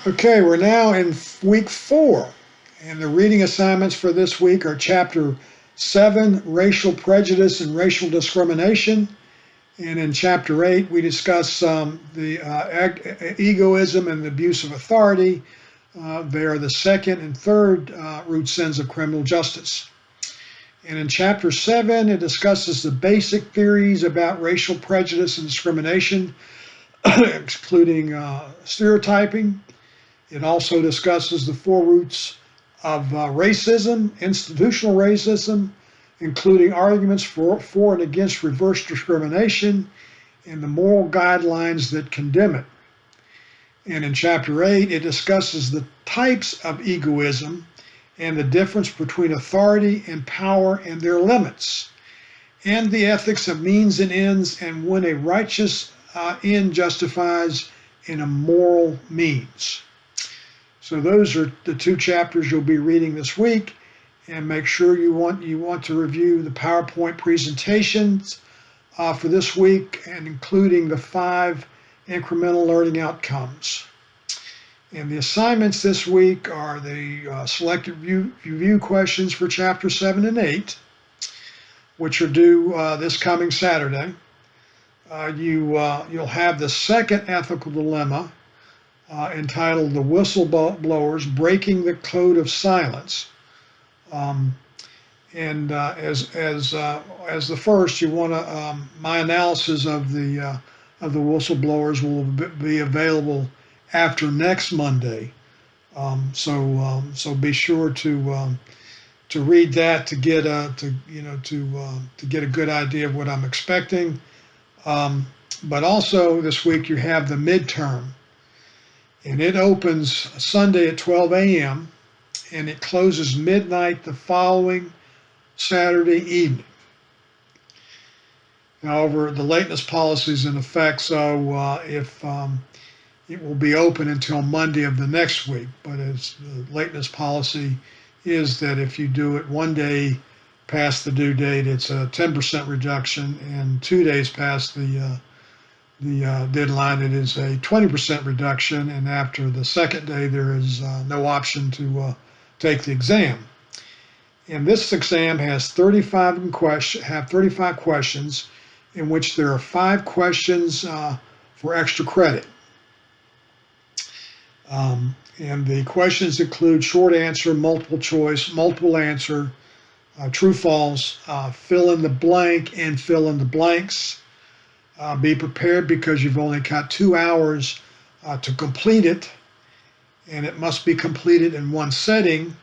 Okay, we're now in week 4, and the reading assignments for this week are Chapter 7, Racial Prejudice and Racial Discrimination. And in Chapter 8, we discuss egoism and the abuse of authority. They are the second and third root sins of criminal justice. And in Chapter 7, it discusses the basic theories about racial prejudice and discrimination, including stereotyping. It also discusses the 4 roots of racism, institutional racism, including arguments for and against reverse discrimination, and the moral guidelines that condemn it. And in Chapter 8, it discusses the types of egoism and the difference between authority and power and their limits, and the ethics of means and ends, and when a righteous end justifies an immoral means. So those are the 2 chapters you'll be reading this week, and make sure you want to review the PowerPoint presentations for this week, and including the 5 incremental learning outcomes. And the assignments this week are the selected review questions for Chapter 7 and 8, which are due this coming Saturday. You'll have the second ethical dilemma, entitled "The Whistleblowers Breaking the Code of Silence." As the first, you want to my analysis of the whistleblowers will be available after next Monday. So be sure to read that to get to get a good idea of what I'm expecting. But also this week you have the midterm. And it opens Sunday at 12 a.m. and it closes midnight the following Saturday evening. However, the lateness policy is in effect, so if it will be open until Monday of the next week. But as the lateness policy is that if you do it 1 day past the due date, it's a 10% reduction, and 2 days past the deadline, it is a 20% reduction, and after the second day, there is no option to take the exam. And this exam has 35 questions, in which there are 5 questions for extra credit. And the questions include short answer, multiple choice, multiple answer, true, false, fill in the blank, and fill in the blanks. Be prepared because you've only got 2 hours to complete it, and it must be completed in one setting.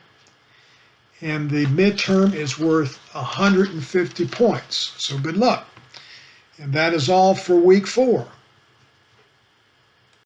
And the midterm is worth 150 points. So good luck. And that is all for week 4.